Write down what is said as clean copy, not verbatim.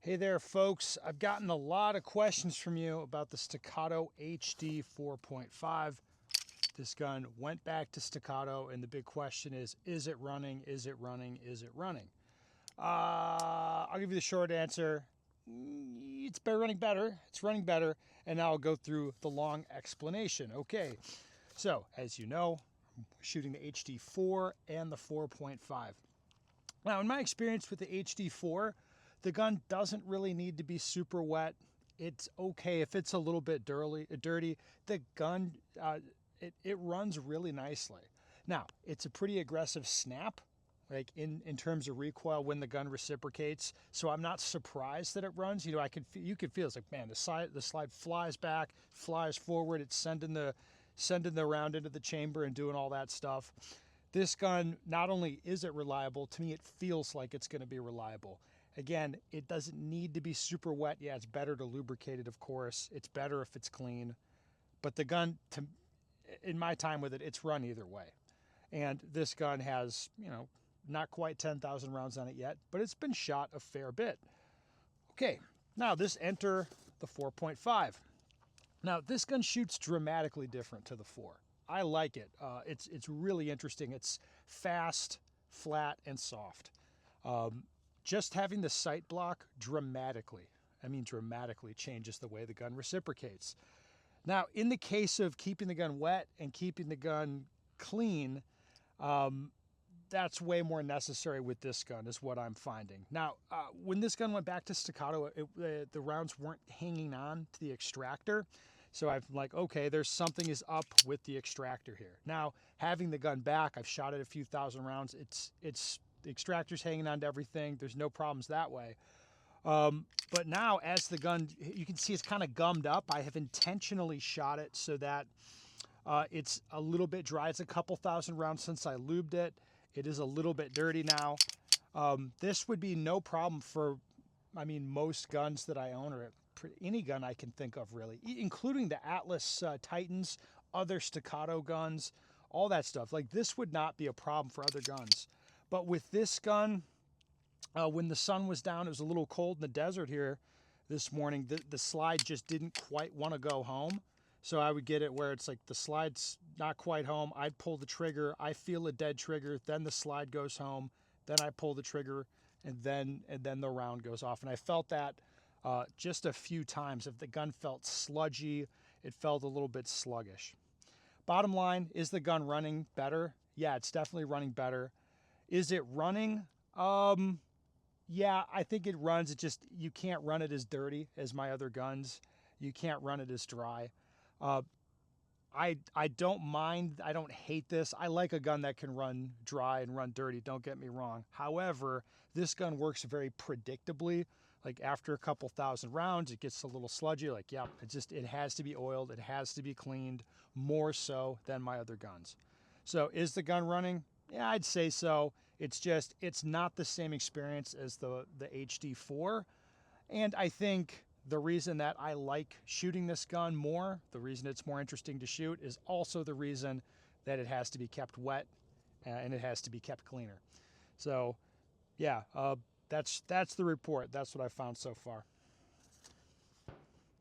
Hey there, folks. I've gotten a lot of questions from you about the Staccato HD 4.5. This gun went back to Staccato, and the big question is it running? Is it running? Is it running? I'll give you the short answer. It's running better. It's running better. And now I'll go through the long explanation. Okay, so as you know, I'm shooting the HD4 and the 4.5. Now, in my experience with the HD4, the gun doesn't really need to be super wet. It's okay if it's a little bit dirty. The gun, it runs really nicely. Now, it's a pretty aggressive snap, like in terms of recoil when the gun reciprocates. So I'm not surprised that it runs. You can feel it's like, man, the slide flies back, flies forward. It's sending the round into the chamber and doing all that stuff. This gun, not only is it reliable, to me it feels like it's going to be reliable. Again, it doesn't need to be super wet. Yeah, it's better to lubricate it, of course. It's better if it's clean. But the gun, in my time with it, it's run either way. And this gun has, not quite 10,000 rounds on it yet, but it's been shot a fair bit. Okay, now enter the 4.5. Now, this gun shoots dramatically different to the 4. I like it. It's really interesting. It's fast, flat, and soft. Just having the sight block dramatically changes the way the gun reciprocates. Now, in the case of keeping the gun wet and keeping the gun clean, that's way more necessary with this gun is what I'm finding. Now, when this gun went back to Staccato, the rounds weren't hanging on to the extractor. So I'm like, okay, there's something is up with the extractor here. Now, having the gun back, I've shot it a few thousand rounds. The extractor's hanging on to everything. There's no problems that way. But now as the gun, you can see it's kind of gummed up. I have intentionally shot it so that it's a little bit dry. It's a couple thousand rounds since I lubed it. It is a little bit dirty now. This would be no problem for, most guns that I own, or any gun I can think of really, including the Atlas Titans, other Staccato guns, all that stuff. Like, this would not be a problem for other guns. But with this gun, when the sun was down, it was a little cold in the desert here this morning. The slide just didn't quite want to go home. So I would get it where it's like the slide's not quite home. I'd pull the trigger. I feel a dead trigger. Then the slide goes home. Then I pull the trigger, and then the round goes off. And I felt that just a few times. If the gun felt sludgy, it felt a little bit sluggish. Bottom line, is the gun running better? Yeah, it's definitely running better. Is it running? Yeah, I think it runs. It just, you can't run it as dirty as my other guns. You can't run it as dry. I don't mind. I don't hate this. I like a gun that can run dry and run dirty. Don't get me wrong. However, this gun works very predictably. Like, after a couple thousand rounds, it gets a little sludgy. Like, yeah, it has to be oiled. It has to be cleaned more so than my other guns. So is the gun running? Yeah, I'd say so. It's not the same experience as the HD4. And I think the reason that I like shooting this gun more, the reason it's more interesting to shoot, is also the reason that it has to be kept wet and it has to be kept cleaner. So, yeah, that's the report. That's what I found so far.